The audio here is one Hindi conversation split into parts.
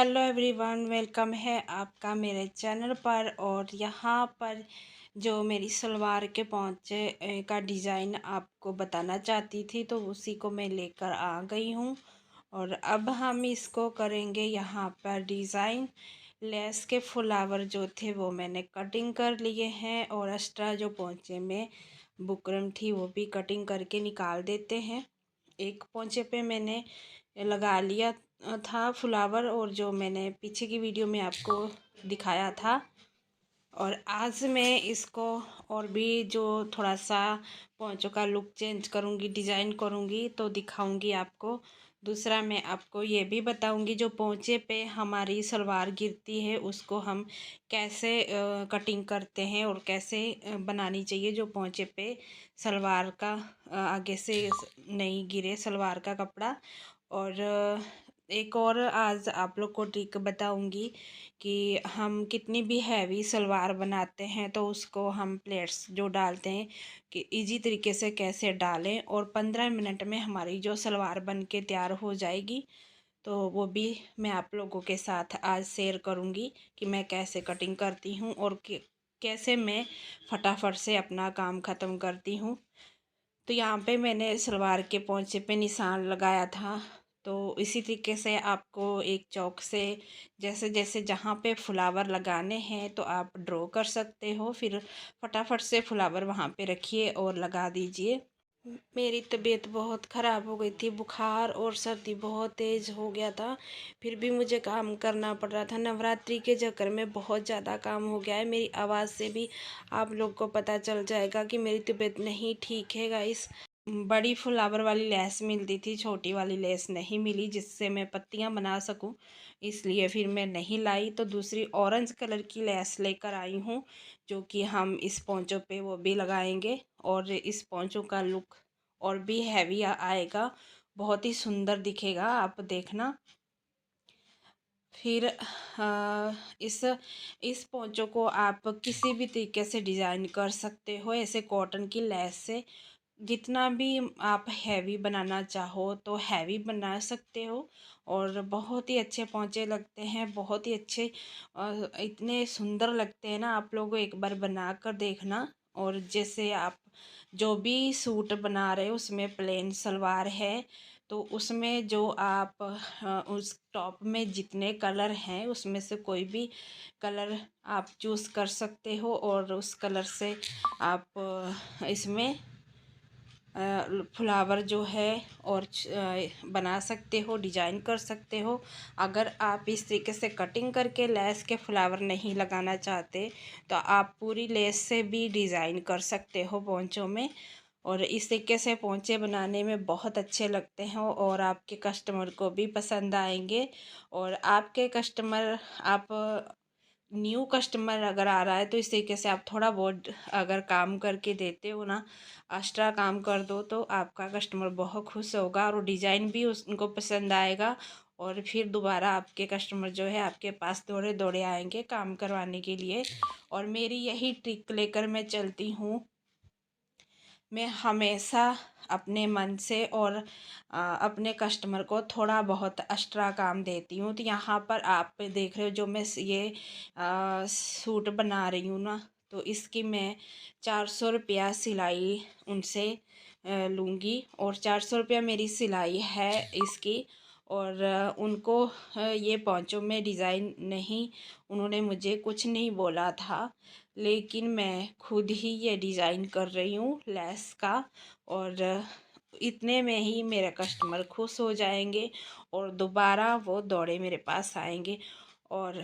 हेलो एवरीवन, वेलकम है आपका मेरे चैनल पर। और यहाँ पर जो मेरी सलवार के पोंचे का डिज़ाइन आपको बताना चाहती थी, तो उसी को मैं लेकर आ गई हूँ। और अब हम इसको करेंगे यहाँ पर डिज़ाइन। लेस के फ्लावर जो थे वो मैंने कटिंग कर लिए हैं, और एक्स्ट्रा जो पोंचे में बुकरम थी वो भी कटिंग करके निकाल देते हैं। एक पोंचे पे मैंने लगा लिया था फ्लावर, और जो मैंने पीछे की वीडियो में आपको दिखाया था। और आज मैं इसको और भी जो थोड़ा सा पोंचों का लुक चेंज करूँगी, डिज़ाइन करूँगी, तो दिखाऊँगी आपको। दूसरा मैं आपको ये भी बताऊँगी जो पोंचे पे हमारी सलवार गिरती है उसको हम कैसे कटिंग करते हैं, और कैसे बनानी चाहिए जो पोंचे पे सलवार का आगे से नहीं गिरे सलवार का कपड़ा। और एक और आज आप लोग को ट्रिक बताऊंगी कि हम कितनी भी हैवी सलवार बनाते हैं तो उसको हम प्लेट्स जो डालते हैं कि इजी तरीके से कैसे डालें, और 15 मिनट में हमारी जो सलवार बन के तैयार हो जाएगी। तो वो भी मैं आप लोगों के साथ आज शेयर करूंगी कि मैं कैसे कटिंग करती हूँ, और कैसे मैं फटाफट से अपना काम ख़त्म करती हूँ। तो यहाँ पे मैंने सलवार के पोंचे पे निशान लगाया था। तो इसी तरीके से आपको एक चौक से जैसे जैसे जहाँ पे फ्लावर लगाने हैं तो आप ड्रॉ कर सकते हो, फिर फटाफट से फ्लावर वहाँ पे रखिए और लगा दीजिए। मेरी तबीयत बहुत ख़राब हो गई थी, बुखार और सर्दी बहुत तेज़ हो गया था। फिर भी मुझे काम करना पड़ रहा था। नवरात्रि के चक्कर में बहुत ज़्यादा काम हो गया है। मेरी आवाज़ से भी आप लोग को पता चल जाएगा कि मेरी तबीयत नहीं ठीक है गाइस। बड़ी फ्लावर वाली लेस मिलती थी, छोटी वाली लेस नहीं मिली जिससे मैं पत्तियां बना सकूं, इसलिए फिर मैं नहीं लाई। तो दूसरी ऑरेंज कलर की लेस लेकर आई हूं, जो कि हम इस पोंचों पे वो भी लगाएंगे, और इस पोंचों का लुक और भी हैवी आएगा, बहुत ही सुंदर दिखेगा, आप देखना। फिर इस पोंचों को आप किसी भी तरीके से डिज़ाइन कर सकते हो, ऐसे कॉटन की लेस से जितना भी आप हैवी बनाना चाहो तो हैवी बना सकते हो। और बहुत ही अच्छे पोंचे लगते हैं, बहुत ही अच्छे, इतने सुंदर लगते हैं ना। आप लोगों एक बार बना कर देखना। और जैसे आप जो भी सूट बना रहे हो उसमें प्लेन सलवार है, तो उसमें जो आप उस टॉप में जितने कलर हैं उसमें से कोई भी कलर आप चूज़ कर सकते हो, और उस कलर से आप इसमें फ्लावर जो है और बना सकते हो, डिजाइन कर सकते हो। अगर आप इस तरीके से कटिंग करके लेस के फ्लावर नहीं लगाना चाहते तो आप पूरी लेस से भी डिज़ाइन कर सकते हो पोंचों में। और इस तरीके से पोंचे बनाने में बहुत अच्छे लगते हैं, और आपके कस्टमर को भी पसंद आएंगे। और आपके कस्टमर, आप न्यू कस्टमर अगर आ रहा है तो इस तरीके से आप थोड़ा बहुत अगर काम करके देते हो ना, एक्स्ट्रा काम कर दो, तो आपका कस्टमर बहुत खुश होगा और डिज़ाइन भी उनको पसंद आएगा। और फिर दोबारा आपके कस्टमर जो है आपके पास दौड़े दौड़े आएंगे काम करवाने के लिए। और मेरी यही ट्रिक लेकर मैं चलती हूँ। मैं हमेशा अपने मन से और अपने कस्टमर को थोड़ा बहुत एक्स्ट्रा काम देती हूँ। तो यहाँ पर आप देख रहे हो जो मैं ये सूट बना रही हूँ ना, तो इसकी मैं 400 रुपया सिलाई उनसे लूँगी, और 400 रुपया मेरी सिलाई है इसकी। और उनको ये पोंचों में डिज़ाइन नहीं, उन्होंने मुझे कुछ नहीं बोला था, लेकिन मैं खुद ही ये डिज़ाइन कर रही हूँ लेस का। और इतने में ही मेरे कस्टमर खुश हो जाएंगे और दोबारा वो दौड़े मेरे पास आएंगे। और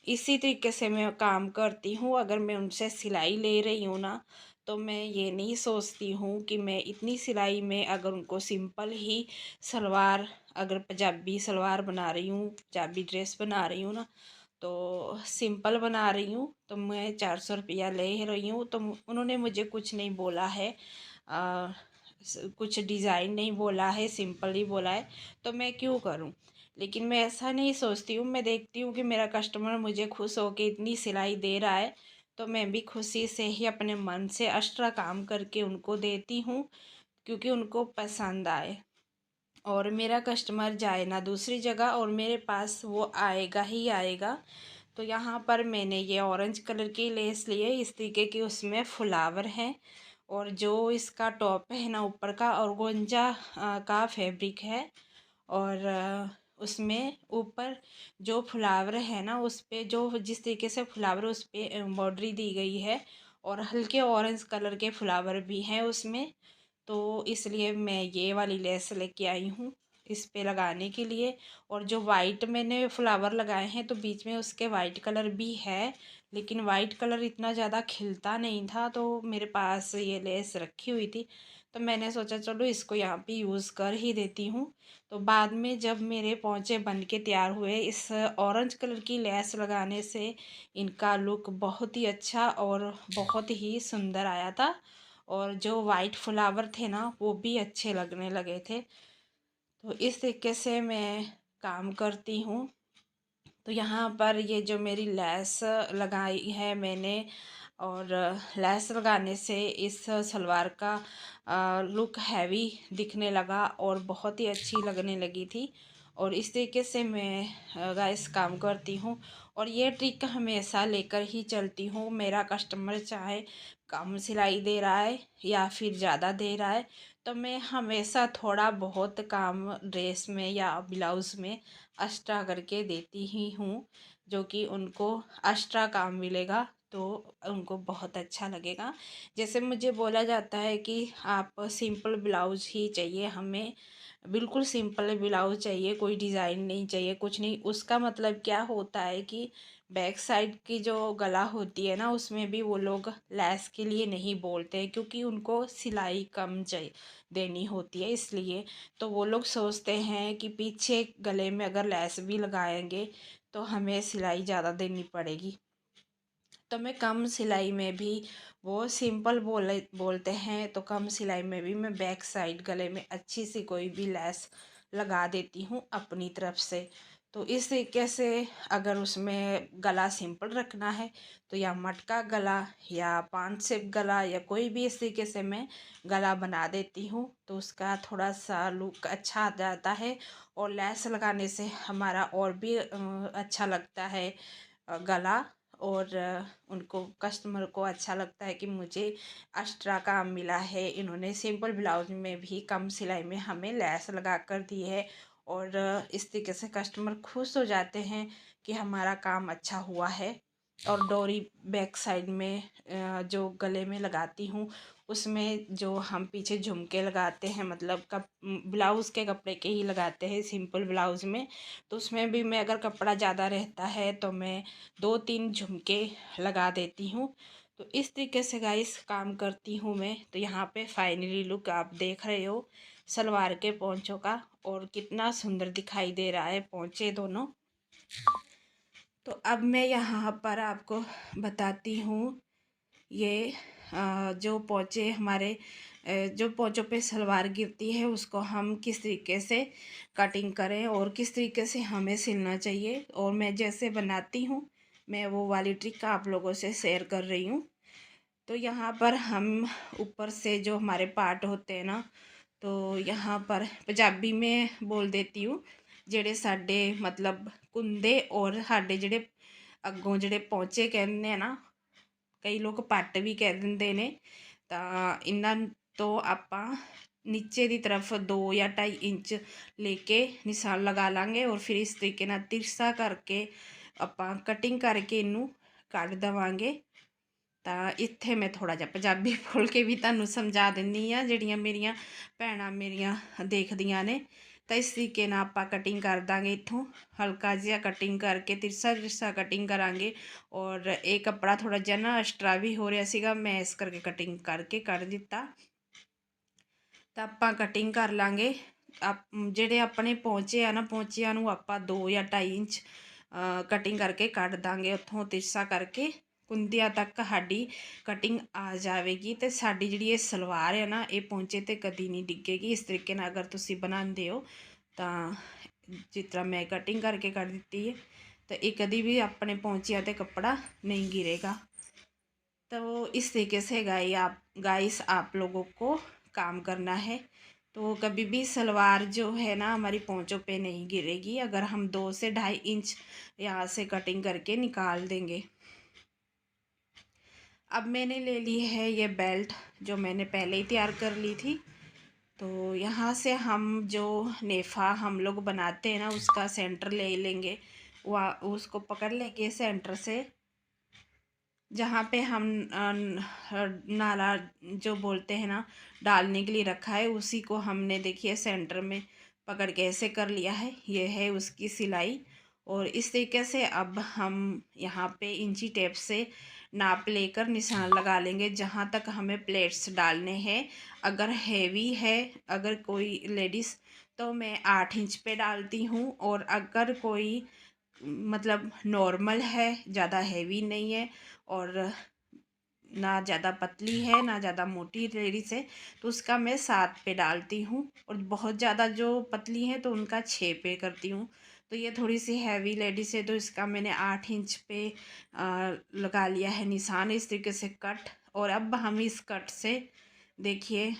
इसी तरीके से मैं काम करती हूँ। अगर मैं उनसे सिलाई ले रही हूँ ना, तो मैं ये नहीं सोचती हूँ कि मैं इतनी सिलाई में, अगर उनको सिंपल ही सलवार, अगर पंजाबी सलवार बना रही हूँ, पंजाबी ड्रेस बना रही हूँ ना, तो सिंपल बना रही हूँ तो मैं 400 रुपया ले रही हूँ। तो उन्होंने मुझे कुछ नहीं बोला है, आ, कुछ डिज़ाइन नहीं बोला है, सिंपल ही बोला है, तो मैं क्यों करूँ। लेकिन मैं ऐसा नहीं सोचती हूँ, मैं देखती हूँ कि मेरा कस्टमर मुझे खुश होकर इतनी सिलाई दे रहा है, तो मैं भी खुशी से ही अपने मन से एक्स्ट्रा काम करके उनको देती हूँ, क्योंकि उनको पसंद आए। और मेरा कस्टमर जाए ना दूसरी जगह और मेरे पास वो आएगा ही आएगा। तो यहाँ पर मैंने ये ऑरेंज कलर की लेस ली है, इस तरीके की उसमें फ्लावर हैं। और जो इसका टॉप है ना ऊपर का ऑर्गेन्जा का फैब्रिक है। और उसमें ऊपर जो फ्लावर है ना उस पे जो जिस तरीके से फ्लावर उस पे एम्ब्रॉयडरी दी गई है और हल्के ऑरेंज कलर के फ्लावर भी हैं उसमें। तो इसलिए मैं ये वाली लेस लेके आई हूँ इस पे लगाने के लिए। और जो वाइट मैंने फ्लावर लगाए हैं तो बीच में उसके वाइट कलर भी है, लेकिन वाइट कलर इतना ज़्यादा खिलता नहीं था तो मेरे पास ये लेस रखी हुई थी। तो मैंने सोचा चलो इसको यहाँ पे यूज़ कर ही देती हूँ। तो बाद में जब मेरे पोंचे बन के तैयार हुए इस ऑरेंज कलर की लेस लगाने से इनका लुक बहुत ही अच्छा और बहुत ही सुंदर आया था। और जो वाइट फ्लावर थे ना वो भी अच्छे लगने लगे थे। तो इस तरीके से मैं काम करती हूँ। तो यहाँ पर ये जो मेरी लेस लगाई है मैंने, और लेस लगाने से इस सलवार का लुक हैवी दिखने लगा और बहुत ही अच्छी लगने लगी थी। और इस तरीके से मैं गाइस काम करती हूँ और ये ट्रिक हमेशा लेकर ही चलती हूँ। मेरा कस्टमर चाहे कम सिलाई दे रहा है या फिर ज़्यादा दे रहा है तो मैं हमेशा थोड़ा बहुत काम ड्रेस में या ब्लाउज़ में एक्स्ट्रा करके देती ही हूँ, जो कि उनको एक्स्ट्रा काम मिलेगा तो उनको बहुत अच्छा लगेगा। जैसे मुझे बोला जाता है कि आप सिंपल ब्लाउज ही चाहिए हमें, बिल्कुल सिंपल ब्लाउज चाहिए, कोई डिज़ाइन नहीं चाहिए, कुछ नहीं। उसका मतलब क्या होता है कि बैक साइड की जो गला होती है ना उसमें भी वो लोग लेस के लिए नहीं बोलते हैं, क्योंकि उनको सिलाई कम चाहिए देनी होती है इसलिए। तो वो लोग सोचते हैं कि पीछे गले में अगर लेस भी लगाएंगे तो हमें सिलाई ज़्यादा देनी पड़ेगी। तो मैं कम सिलाई में भी, वो सिंपल बोलते हैं तो कम सिलाई में भी मैं बैक साइड गले में अच्छी सी कोई भी लेस लगा देती हूँ अपनी तरफ से। तो इस तरीके से अगर उसमें गला सिंपल रखना है तो या मटका गला या पान सेप गला या कोई भी इस तरीके से मैं गला बना देती हूँ तो उसका थोड़ा सा लुक अच्छा आ जाता है। और लेस लगाने से हमारा और भी अच्छा लगता है गला। और उनको कस्टमर को अच्छा लगता है कि मुझे एक्स्ट्रा काम मिला है, इन्होंने सिंपल ब्लाउज में भी कम सिलाई में हमें लेस लगा कर दी है। और इस तरीके से कस्टमर खुश हो जाते हैं कि हमारा काम अच्छा हुआ है। और डोरी बैक साइड में जो गले में लगाती हूँ उसमें जो हम पीछे झुमके लगाते हैं, मतलब ब्लाउज़ के कपड़े के ही लगाते हैं सिंपल ब्लाउज़ में। तो उसमें भी मैं अगर कपड़ा ज़्यादा रहता है तो मैं 2-3 झुमके लगा देती हूँ। तो इस तरीके से गाइस काम करती हूँ मैं। तो यहाँ पे फाइनली लुक आप देख रहे हो सलवार के पोंचों का, और कितना सुंदर दिखाई दे रहा है पोंचे दोनों। तो अब मैं यहाँ पर आपको बताती हूँ ये जो पोंचे हमारे जो पोंचों पे सलवार गिरती है उसको हम किस तरीके से कटिंग करें और किस तरीके से हमें सिलना चाहिए, और मैं जैसे बनाती हूँ मैं वो वाली ट्रिक आप लोगों से शेयर कर रही हूँ। तो यहाँ पर हम ऊपर से जो हमारे पार्ट होते हैं ना, तो यहाँ पर पंजाबी में बोल देती हूँ ਜਿਹੜੇ ਸਾਡੇ मतलब कुंदे और ਸਾਡੇ ਜਿਹੜੇ ਅੱਗੋਂ ਜਿਹੜੇ ਪੌਂਚੇ ਕਹਿੰਦੇ ਆ ਨਾ, ਕਈ ਲੋਕ ਪੱਟ ਵੀ ਕਹਿ ਦਿੰਦੇ ਨੇ। ਤਾਂ ਇਹਨਾਂ ਤੋਂ ਆਪਾਂ नीचे की तरफ 2 या 2.5 इंच लेके निशान लगा लांगे और फिर इस तरीके ਨਾਲ तिरछा करके ਆਪਾਂ कटिंग करके ਇਹਨੂੰ ਕੱਢ ਦੇਵਾਂਗੇ। ਤਾਂ ਇੱਥੇ ਮੈਂ ਥੋੜ੍ਹਾ ਜਿਹਾ ਪੰਜਾਬੀ ਬੋਲ ਕੇ ਵੀ ਤੁਹਾਨੂੰ ਸਮਝਾ ਦਿੰਦੀ ਹਾਂ ਜਿਹੜੀਆਂ ਮੇਰੀਆਂ ਭੈਣਾਂ ਮੇਰੀਆਂ ਦੇਖਦੀਆਂ ਨੇ। ਤਾਂ ਇਸ ਤਰੀਕੇ ਨਾਲ ਆਪਾਂ ਕਟਿੰਗ ਕਰ ਦਾਂਗੇ, ਇੱਥੋਂ ਹਲਕਾ ਜਿਹਾ ਕਟਿੰਗ ਕਰਕੇ ਤਿਰਛਾ ਤਿਰਛਾ ਕਟਿੰਗ ਕਰਾਂਗੇ। ਔਰ ਇਹ ਕੱਪੜਾ ਥੋੜ੍ਹਾ ਜਿਹਾ ਨਾ ਐਕਸਟਰਾ ਵੀ ਹੋ ਰਿਹਾ ਸੀਗਾ, ਮੈਂ ਇਸ ਕਰਕੇ ਕਟਿੰਗ ਕਰਕੇ ਕੱਢ ਦਿੱਤਾ। ਤਾਂ ਆਪਾਂ ਕਟਿੰਗ ਕਰ ਲਾਂਗੇ। ਜਿਹੜੇ ਆਪਣੇ ਪੌਂਚੇ ਆ ਨਾ ਪੌਂਚਿਆਂ ਨੂੰ ਆਪਾਂ 2 ਜਾਂ 2.5 ਇੰਚ ਕਟਿੰਗ ਕਰਕੇ ਕੱਢ ਦਾਂਗੇ, ਉੱਥੋਂ ਤਿਰਛਾ ਕਰਕੇ ਕੁੰਦਿਆਂ ਤੱਕ ਸਾਡੀ ਕਟਿੰਗ ਆ ਜਾਵੇਗੀ। ਅਤੇ ਸਾਡੀ ਜਿਹੜੀ ਇਹ ਸਲਵਾਰ ਹੈ ਨਾ ਇਹ ਪੌਂਚੇ 'ਤੇ ਕਦੀ ਨਹੀਂ ਡਿੱਗੇਗੀ। ਇਸ ਤਰੀਕੇ ਨਾਲ ਅਗਰ ਤੁਸੀਂ ਬਣਾਉਂਦੇ ਹੋ ਤਾਂ ਜਿਸ ਤਰ੍ਹਾਂ ਮੈਂ ਕਟਿੰਗ ਕਰਕੇ ਕੱਢ ਦਿੱਤੀ ਹੈ ਤਾਂ ਇਹ ਕਦੀ ਵੀ ਆਪਣੇ ਪੌਂਚਿਆਂ 'ਤੇ ਕੱਪੜਾ नहीं गिरेगा। तो इस तरीके से गाइस आप लोगों को काम करना है। तो कभी भी सलवार जो है ना हमारी पोंचों पे नहीं गिरेगी अगर हम 2 से 2.5 इंच यहाँ से कटिंग करके निकाल देंगे। अब मैंने ले ली है ये बेल्ट जो मैंने पहले ही तैयार कर ली थी। तो यहाँ से हम जो नेफ़ा हम लोग बनाते हैं ना उसका सेंटर ले लेंगे, वह उसको पकड़ लेंगे सेंटर से, जहाँ पे हम नाला जो बोलते हैं ना डालने के लिए रखा है उसी को हमने देखिए सेंटर में पकड़ के ऐसे कर लिया है। ये है उसकी सिलाई। और इस तरीके से अब हम यहाँ पे इंची टेप से नाप लेकर निशान लगा लेंगे जहाँ तक हमें प्लेट्स डालने हैं। अगर हैवी है, अगर कोई लेडीज़, तो मैं 8 इंच पे डालती हूँ, और अगर कोई मतलब नॉर्मल है, ज़्यादा हैवी नहीं है और ना ज़्यादा पतली है ना ज़्यादा मोटी लेडीज़ है, तो उसका मैं 7 पे डालती हूँ, और बहुत ज़्यादा जो पतली है तो उनका 6 पे करती हूँ। तो ये थोड़ी सी हैवी लेडीज़ है तो इसका मैंने 8 इंच पे लगा लिया है निशान, इस तरीके से कट। और अब हम इस कट से देखिए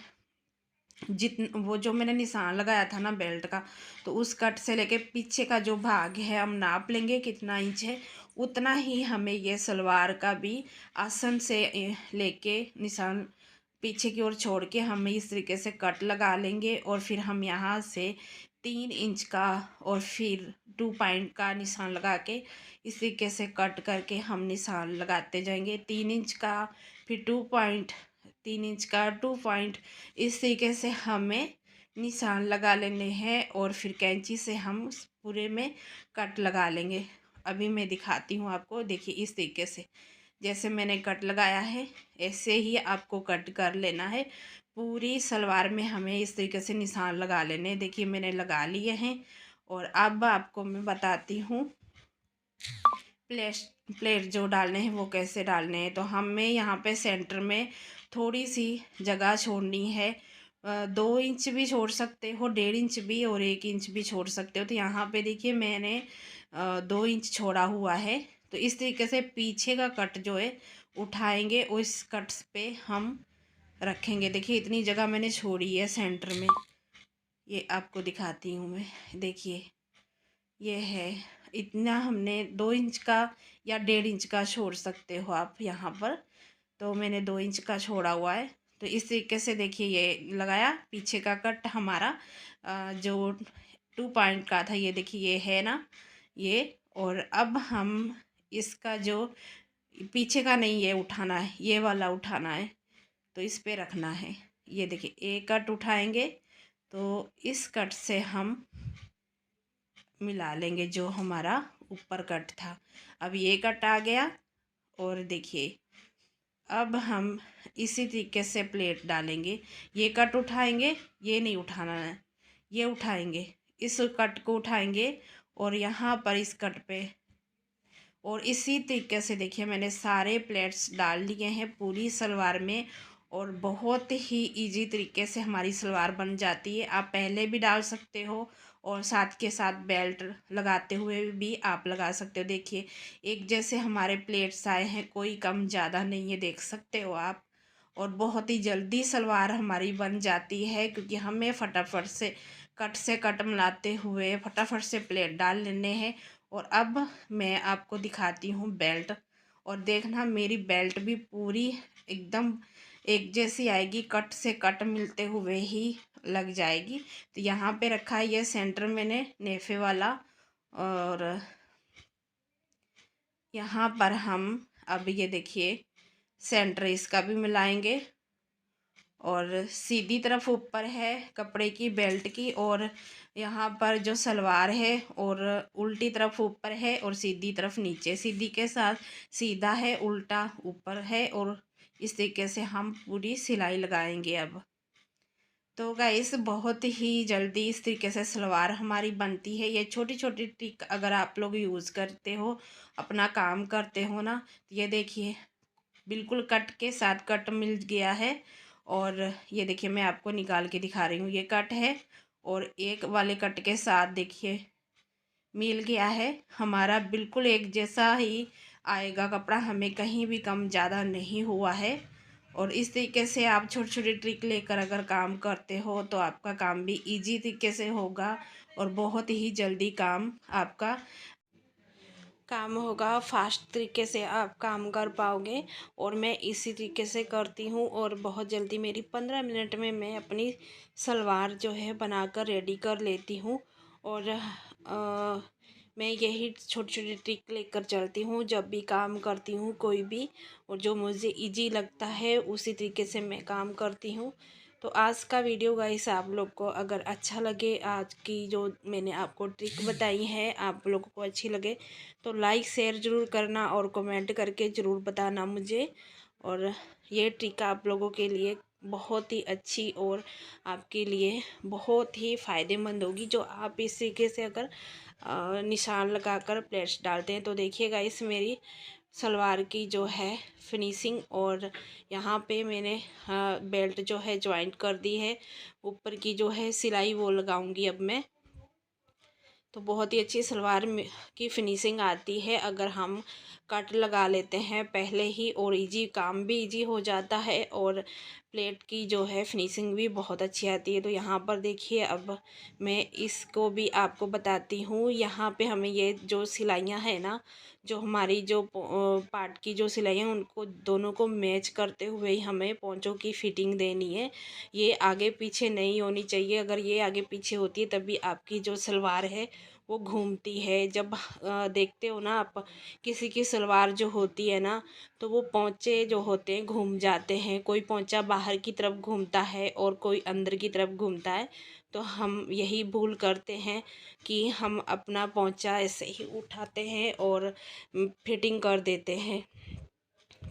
वो जो मैंने निशान लगाया था ना बेल्ट का, तो उस कट से लेके पीछे का जो भाग है हम नाप लेंगे कितना इंच है, उतना ही हमें ये सलवार का भी आसन से लेके निशान पीछे की ओर छोड़ के हमें इस तरीके से कट लगा लेंगे। और फिर हम यहाँ से 3 इंच का और फिर 2 पॉइंट का निशान लगा के इस तरीके से कट करके हम निशान लगाते जाएंगे। 3 इंच का, फिर 2 पॉइंट, 3 इंच का, 2 पॉइंट, इस तरीके से हमें निशान लगा लेने हैं। और फिर कैंची से हम उस पूरे में कट लगा लेंगे। अभी मैं दिखाती हूँ आपको, देखिए इस तरीके से जैसे मैंने कट लगाया है ऐसे ही आपको कट कर लेना है। पूरी सलवार में हमें इस तरीके से निशान लगा लेने हैं। देखिए मैंने लगा लिए हैं। और अब आपको मैं बताती हूँ प्लेट प्लेट जो डालने हैं वो कैसे डालने हैं। तो हमें यहाँ पे सेंटर में थोड़ी सी जगह छोड़नी है। 2 इंच भी छोड़ सकते हो, 1.5 इंच भी, और 1 इंच भी छोड़ सकते हो। तो यहाँ पे देखिए मैंने 2 इंच छोड़ा हुआ है। तो इस तरीके से पीछे का कट जो है उठाएंगे और इस कट पे हम रखेंगे। देखिए इतनी जगह मैंने छोड़ी है सेंटर में, ये आपको दिखाती हूँ मैं। देखिए ये है, इतना हमने 2 इंच का या 1.5 इंच का छोड़ सकते हो आप यहाँ पर। तो मैंने 2 इंच का छोड़ा हुआ है। तो इस तरीके से देखिए ये लगाया पीछे का कट हमारा जो 2 पॉइंट का था, ये देखिए ये है ना ये। और अब हम इसका जो पीछे का नहीं, ये उठाना है, ये वाला उठाना है, तो इस पे रखना है। ये देखिए एक कट उठाएंगे तो इस कट से हम मिला लेंगे जो हमारा ऊपर कट था। अब ये कट आ गया। और देखिए अब हम इसी तरीके से प्लेट डालेंगे। ये कट उठाएंगे, ये नहीं उठाना है, ये उठाएंगे, इस कट को उठाएंगे और यहाँ पर इस कट पे, और इसी तरीके से देखिए मैंने सारे प्लेट्स डाल लिए हैं पूरी सलवार में। और बहुत ही इजी तरीके से हमारी सलवार बन जाती है। आप पहले भी डाल सकते हो और साथ के साथ बेल्ट लगाते हुए भी आप लगा सकते हो। देखिए एक जैसे हमारे प्लेट्स आए हैं, कोई कम ज़्यादा नहीं है, देख सकते हो आप। और बहुत ही जल्दी सलवार हमारी बन जाती है क्योंकि हमें फटाफट से कट मिलाते हुए फटाफट से प्लेट डाल लेने हैं। और अब मैं आपको दिखाती हूँ बेल्ट, और देखना मेरी बेल्ट भी पूरी एकदम एक जैसी आएगी, कट से कट मिलते हुए ही लग जाएगी। तो यहाँ पे रखा है ये सेंटर मैंने नेफे वाला, और यहाँ पर हम अब ये देखिए सेंटर इसका भी मिलाएंगे। और सीधी तरफ ऊपर है कपड़े की बेल्ट की, और यहाँ पर जो सलवार है और उल्टी तरफ ऊपर है और सीधी तरफ नीचे। सीधी के साथ सीधा है, उल्टा ऊपर है, और इस तरीके से हम पूरी सिलाई लगाएंगे अब। तो गाइस बहुत ही जल्दी इस तरीके से सलवार हमारी बनती है। ये छोटी छोटी ट्रिक अगर आप लोग यूज़ करते हो, अपना काम करते हो ना, तो ये देखिए बिल्कुल कट के साथ कट मिल गया है। और ये देखिए मैं आपको निकाल के दिखा रही हूँ, ये कट है और एक वाले कट के साथ देखिए मिल गया है हमारा, बिल्कुल एक जैसा ही आएगा कपड़ा, हमें कहीं भी कम ज़्यादा नहीं हुआ है। और इस तरीके से आप छोटी छोटी ट्रिक लेकर अगर काम करते हो तो आपका काम भी इजी तरीके से होगा और बहुत ही जल्दी काम होगा, फास्ट तरीके से आप काम कर पाओगे। और मैं इसी तरीके से करती हूँ और बहुत जल्दी मेरी 15 मिनट में मैं अपनी सलवार जो है बनाकर रेडी कर लेती हूँ। और मैं यही छोटी छोटी ट्रिक लेकर चलती हूँ जब भी काम करती हूँ कोई भी, और जो मुझे इजी लगता है उसी तरीके से मैं काम करती हूँ। तो आज का वीडियो गाइस आप लोग को अगर अच्छा लगे, आज की जो मैंने आपको ट्रिक बताई है आप लोगों को अच्छी लगे तो लाइक शेयर ज़रूर करना और कमेंट करके ज़रूर बताना मुझे। और ये ट्रिक आप लोगों के लिए बहुत ही अच्छी और आपके लिए बहुत ही फ़ायदेमंद होगी, जो आप इस तरीके से अगर निशान लगाकर प्लेट्स डालते हैं। तो देखिएगा इस मेरी सलवार की जो है फिनिशिंग, और यहाँ पे मैंने बेल्ट जो है जॉइंट कर दी है, ऊपर की जो है सिलाई वो लगाऊंगी अब मैं। तो बहुत ही अच्छी सलवार की फिनिशिंग आती है अगर हम कट लगा लेते हैं पहले ही, और इजी काम भी इजी हो जाता है और प्लेट की जो है फिनिशिंग भी बहुत अच्छी आती है। तो यहाँ पर देखिए अब मैं इसको भी आपको बताती हूँ। यहाँ पे हमें ये जो सिलाइयाँ हैं ना, जो हमारी जो पार्ट की जो सिलाइयाँ उनको दोनों को मैच करते हुए ही हमें पोंचों की फिटिंग देनी है। ये आगे पीछे नहीं होनी चाहिए, अगर ये आगे पीछे होती है तभी आपकी जो सलवार है वो घूमती है। जब देखते हो ना आप किसी की सलवार जो होती है ना, तो वो पोंचे जो होते हैं घूम जाते हैं, कोई पोंचा बाहर की तरफ घूमता है और कोई अंदर की तरफ घूमता है। तो हम यही भूल करते हैं कि हम अपना पोंचा ऐसे ही उठाते हैं और फिटिंग कर देते हैं।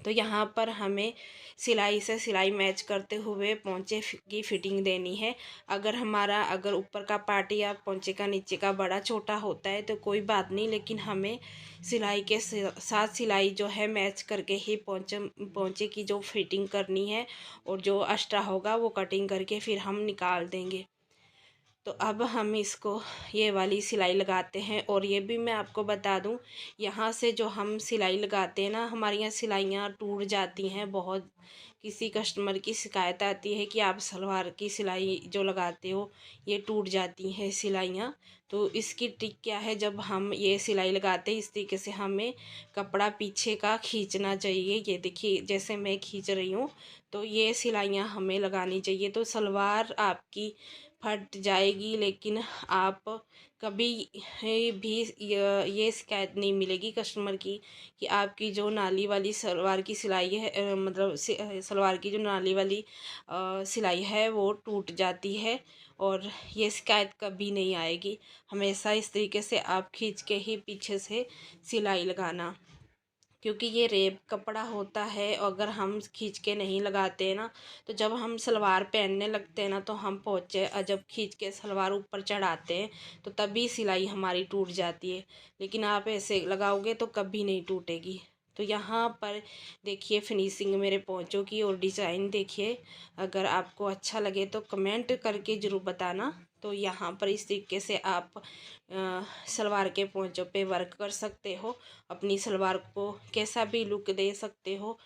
तो यहाँ पर हमें सिलाई से सिलाई मैच करते हुए पोंचे की फिटिंग देनी है। अगर ऊपर का पार्ट या पोंचे का नीचे का बड़ा छोटा होता है तो कोई बात नहीं, लेकिन हमें सिलाई के साथ सिलाई जो है मैच करके ही पोंचे की जो फिटिंग करनी है, और जो एक्स्ट्रा होगा वो कटिंग करके फिर हम निकाल देंगे। तो अब हम इसको ये वाली सिलाई लगाते हैं। और ये भी मैं आपको बता दूं, यहाँ से जो हम सिलाई लगाते हैं ना, हमारी यहाँ सिलाइयाँ टूट जाती हैं बहुत। किसी कस्टमर की शिकायत आती है कि आप सलवार की सिलाई जो लगाते हो ये टूट जाती हैं सिलाइयाँ। तो इसकी ट्रिक क्या है, जब हम ये सिलाई लगाते हैं इस तरीके से हमें कपड़ा पीछे का खींचना चाहिए। ये देखिए जैसे मैं खींच रही हूँ, तो ये सिलाइयाँ हमें लगानी चाहिए। तो सलवार आपकी फट जाएगी, लेकिन आप कभी भी ये शिकायत नहीं मिलेगी कस्टमर की कि आपकी जो नाली वाली सलवार की सिलाई है, मतलब सलवार की जो नाली वाली सिलाई है वो टूट जाती है। और ये शिकायत कभी नहीं आएगी। हमेशा इस तरीके से आप खींच के ही पीछे से सिलाई लगाना, क्योंकि ये रेप कपड़ा होता है। अगर हम खींच के नहीं लगाते हैं ना, तो जब हम सलवार पहनने लगते हैं ना, तो हम पोंचे जब खींच के सलवार ऊपर चढ़ाते हैं तो तभी सिलाई हमारी टूट जाती है। लेकिन आप ऐसे लगाओगे तो कभी नहीं टूटेगी। तो यहाँ पर देखिए फिनिशिंग मेरे पोंचों की, और डिज़ाइन देखिए। अगर आपको अच्छा लगे तो कमेंट करके ज़रूर बताना। तो यहाँ पर इस तरीके से आप सलवार के पोंचों पे वर्क कर सकते हो, अपनी सलवार को कैसा भी लुक दे सकते हो।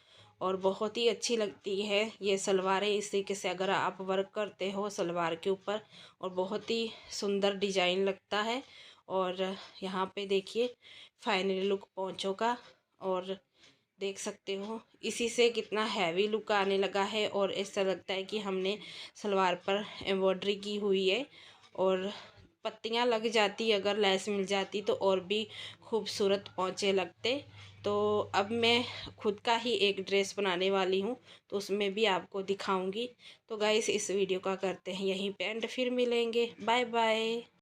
और बहुत ही अच्छी लगती है ये सलवारें इस तरीके से अगर आप वर्क करते हो सलवार के ऊपर, और बहुत ही सुंदर डिजाइन लगता है। और यहाँ पे देखिए फाइनली लुक पोंचों का, और देख सकते हो इसी से कितना हैवी लुक आने लगा है, और ऐसा लगता है कि हमने सलवार पर एम्ब्रॉयडरी की हुई है। और पत्तियां लग जाती, अगर लेस मिल जाती तो और भी खूबसूरत पोंचे लगते। तो अब मैं खुद का ही एक ड्रेस बनाने वाली हूँ, तो उसमें भी आपको दिखाऊंगी। तो गाइस इस वीडियो का करते हैं यहीं पे एंड, फिर मिलेंगे, बाय बाय।